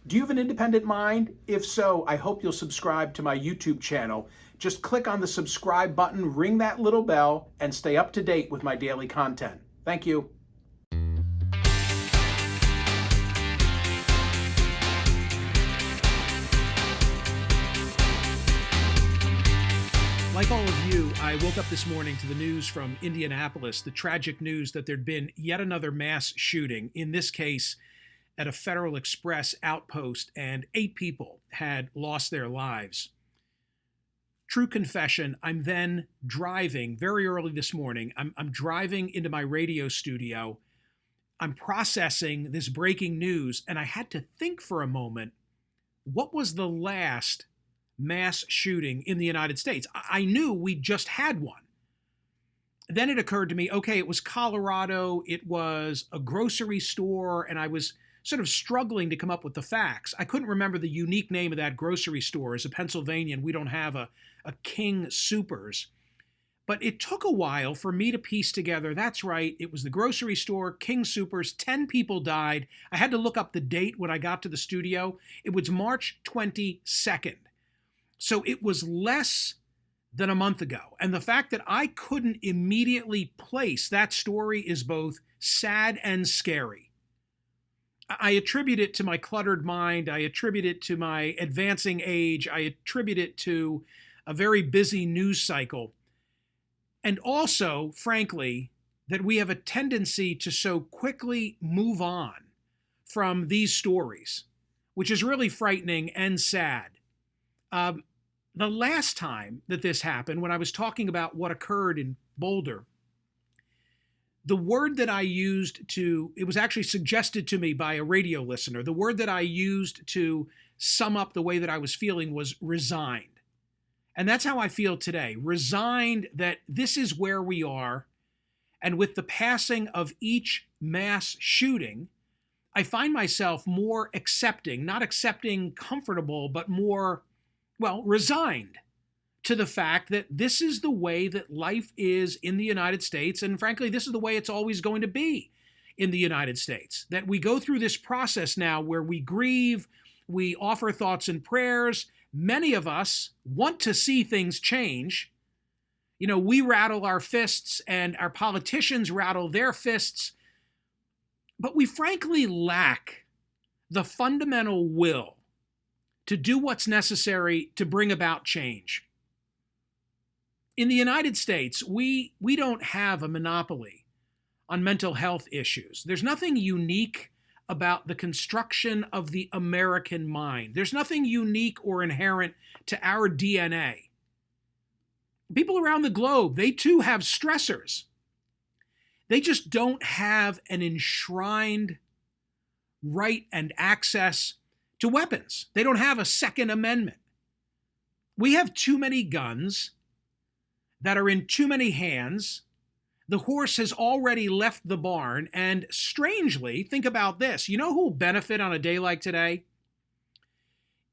Do you have an independent mind? If so, I hope you'll subscribe to my YouTube channel. Just click on the subscribe button, ring that little bell, and stay up to date with my daily content. Thank you. Like all of you, I woke up this morning to the news from Indianapolis, the tragic news that there'd been yet another mass shooting, in this case at a Federal Express outpost, and 8 people had lost their lives. True confession, I'm then driving very early this morning. I'm driving into my radio studio. I'm processing this breaking news, and I had to think for a moment, what was the last mass shooting in the United States? I knew we just had one. Then it occurred to me, okay, it was Colorado, it was a grocery store, and I was sort of struggling to come up with the facts. I couldn't remember the unique name of that grocery store. As a Pennsylvanian, we don't have a King Supers. But it took a while for me to piece together, that's right, it was the grocery store, King Supers, 10 people died. I had to look up the date when I got to the studio. It was March 22nd. So it was less than a month ago. And the fact that I couldn't immediately place that story is both sad and scary. I attribute it to my cluttered mind. I attribute it to my advancing age. I attribute it to a very busy news cycle. And also, frankly, that we have a tendency to so quickly move on from these stories, which is really frightening and sad. The last time that this happened, when I was talking about what occurred in Boulder, the word that I used it was actually suggested to me by a radio listener. The word that I used to sum up the way that I was feeling was resigned. And that's how I feel today. Resigned that this is where we are. And with the passing of each mass shooting, I find myself more accepting, not accepting comfortable, but more, resigned to the fact that this is the way that life is in the United States. And frankly, this is the way it's always going to be in the United States. That we go through this process now where we grieve, we offer thoughts and prayers. Many of us want to see things change. You know, we rattle our fists and our politicians rattle their fists, but we frankly lack the fundamental will to do what's necessary to bring about change. In the United States, we don't have a monopoly on mental health issues. There's nothing unique about the construction of the American mind. There's nothing unique or inherent to our DNA. People around the globe, they too have stressors. They just don't have an enshrined right and access to weapons. They don't have a Second Amendment. We have too many guns that are in too many hands. The horse has already left the barn, and strangely, think about this. You know who will benefit on a day like today?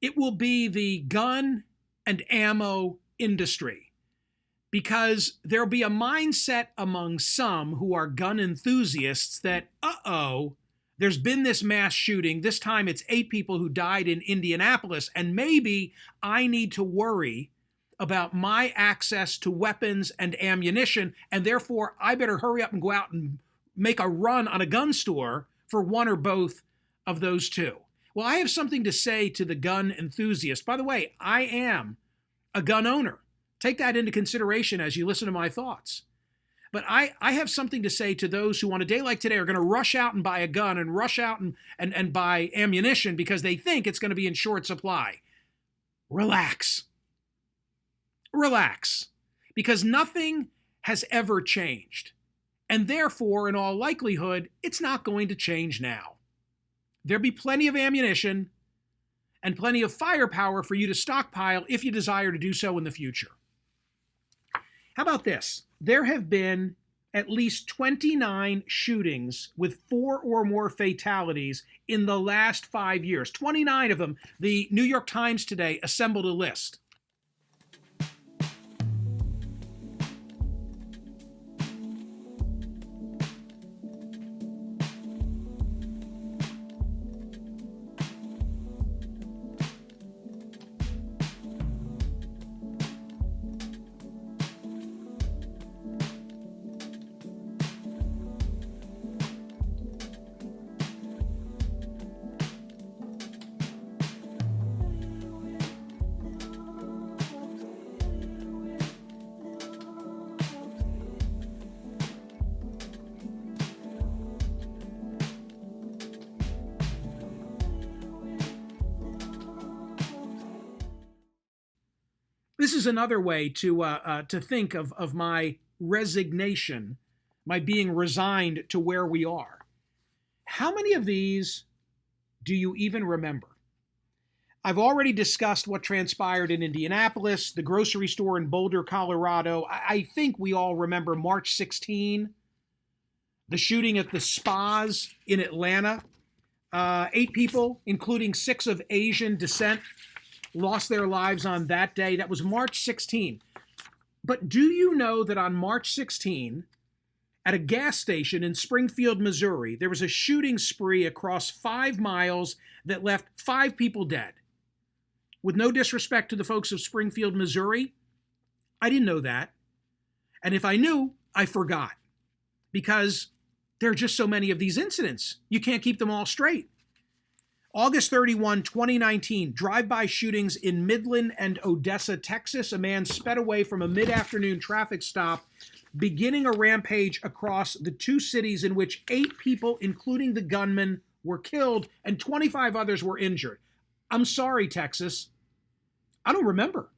It will be the gun and ammo industry, because there'll be a mindset among some who are gun enthusiasts that, there's been this mass shooting. This time it's 8 people who died in Indianapolis, and maybe I need to worry about my access to weapons and ammunition, and therefore I better hurry up and go out and make a run on a gun store for one or both of those two. Well, I have something to say to the gun enthusiast. By the way, I am a gun owner. Take that into consideration as you listen to my thoughts. But I have something to say to those who on a day like today are going to rush out and buy a gun and rush out and buy ammunition because they think it's going to be in short supply. Relax. Relax. Because nothing has ever changed. And therefore, in all likelihood, it's not going to change now. There'll be plenty of ammunition and plenty of firepower for you to stockpile if you desire to do so in the future. How about this? There have been at least 29 shootings with 4 or more fatalities in the last 5 years. 29 of them. The New York Times today assembled a list. This is another way to think of my resignation, my being resigned to where we are. How many of these do you even remember? I've already discussed what transpired in Indianapolis, the grocery store in Boulder, Colorado. I think we all remember March 16, the shooting at the spas in Atlanta. 8 people, including 6 of Asian descent, lost their lives on that day. That was March 16. But do you know that on March 16, at a gas station in Springfield, Missouri, there was a shooting spree across 5 miles that left 5 people dead? With no disrespect to the folks of Springfield, Missouri, I didn't know that. And if I knew, I forgot. Because there are just so many of these incidents. You can't keep them all straight. August 31, 2019, drive-by shootings in Midland and Odessa, Texas. A man sped away from a mid-afternoon traffic stop, beginning a rampage across the 2 cities in which 8 people, including the gunman, were killed and 25 others were injured. I'm sorry, Texas. I don't remember.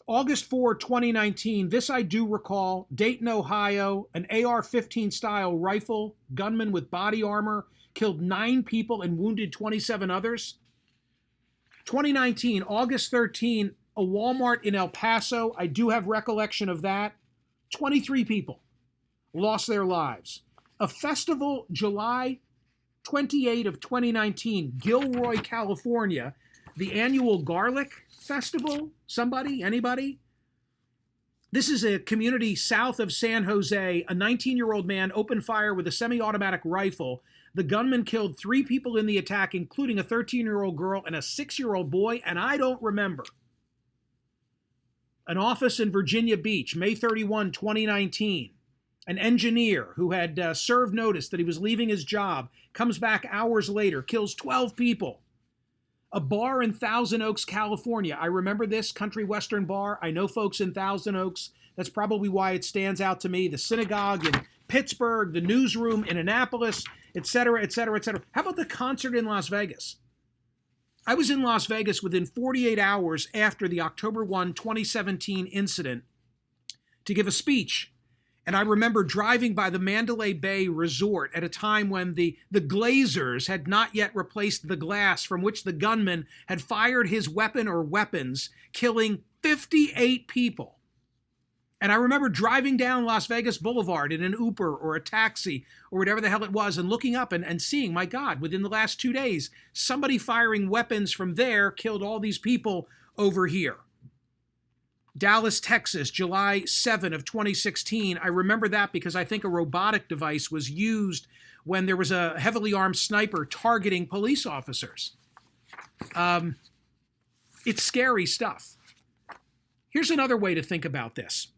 August 4, 2019, this I do recall, Dayton, Ohio, an AR-15 style rifle, gunman with body armor, killed 9 people and wounded 27 others. 2019, August 13, a Walmart in El Paso, I do have recollection of that, 23 people lost their lives. A festival, July 28 of 2019, Gilroy, California, the annual Garlic Festival. Somebody? Anybody? This is a community south of San Jose. A 19-year-old man opened fire with a semi-automatic rifle. The gunman killed 3 people in the attack, including a 13-year-old girl and a 6-year-old boy, and I don't remember. An office in Virginia Beach, May 31, 2019. An engineer who had served notice that he was leaving his job comes back hours later, kills 12 people. A bar in Thousand Oaks, California. I remember this country western bar. I know folks in Thousand Oaks. That's probably why it stands out to me. The synagogue in Pittsburgh, the newsroom in Annapolis, etc., etc., etc. How about the concert in Las Vegas? I was in Las Vegas within 48 hours after the October 1, 2017 incident to give a speech. And I remember driving by the Mandalay Bay Resort at a time when the glazers had not yet replaced the glass from which the gunman had fired his weapon or weapons, killing 58 people. And I remember driving down Las Vegas Boulevard in an Uber or a taxi or whatever the hell it was and looking up and seeing, my God, within the last 2 days, somebody firing weapons from there killed all these people over here. Dallas, Texas, July 7 of 2016. I remember that because I think a robotic device was used when there was a heavily armed sniper targeting police officers. It's scary stuff. Here's another way to think about this.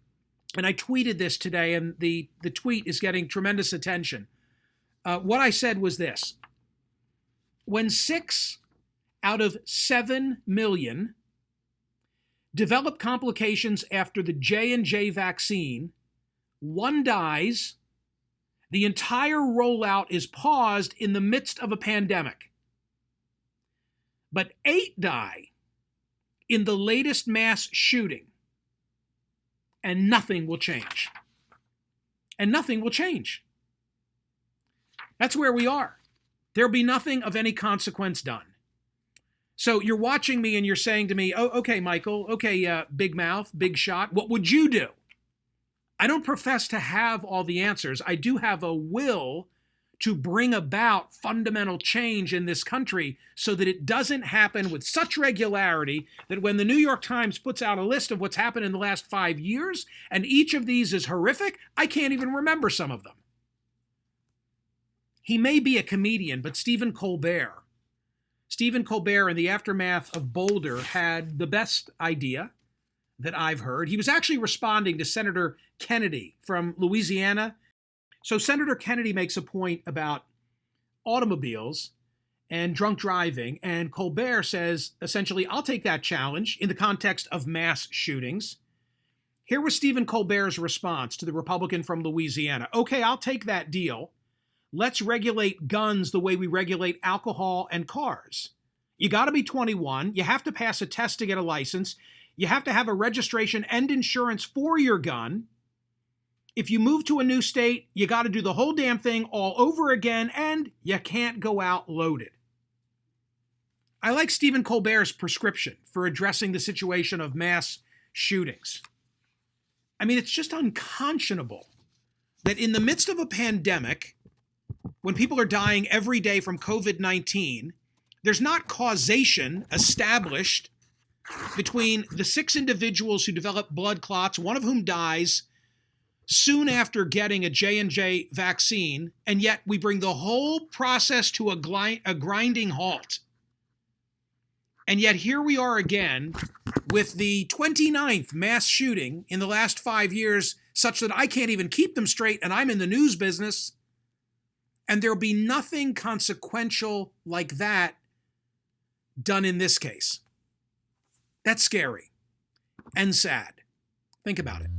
And I tweeted this today, and the tweet is getting tremendous attention. What I said was this. When 6 out of 7 million develop complications after the J&J vaccine, 1 dies, the entire rollout is paused in the midst of a pandemic. But 8 die in the latest mass shooting, and nothing will change. And nothing will change. That's where we are. There'll be nothing of any consequence done. So you're watching me and you're saying to me, oh, okay, Michael, okay, big mouth, big shot, what would you do? I don't profess to have all the answers. I do have a will to bring about fundamental change in this country so that it doesn't happen with such regularity that when the New York Times puts out a list of what's happened in the last 5 years, and each of these is horrific, I can't even remember some of them. He may be a comedian, but Stephen Colbert in the aftermath of Boulder had the best idea that I've heard. He was actually responding to Senator Kennedy from Louisiana. So Senator Kennedy makes a point about automobiles and drunk driving, and Colbert says, essentially, I'll take that challenge in the context of mass shootings. Here was Stephen Colbert's response to the Republican from Louisiana. Okay, I'll take that deal. Let's regulate guns the way we regulate alcohol and cars. You got to be 21. You have to pass a test to get a license. You have to have a registration and insurance for your gun. If you move to a new state, you got to do the whole damn thing all over again, and you can't go out loaded. I like Stephen Colbert's prescription for addressing the situation of mass shootings. I mean, it's just unconscionable that in the midst of a pandemic, when people are dying every day from COVID-19, there's not causation established between the 6 individuals who develop blood clots, one of whom dies soon after getting a J&J vaccine, and yet we bring the whole process to a grinding halt. And yet here we are again with the 29th mass shooting in the last 5 years, such that I can't even keep them straight, and I'm in the news business. And there'll be nothing consequential like that done in this case. That's scary and sad. Think about it.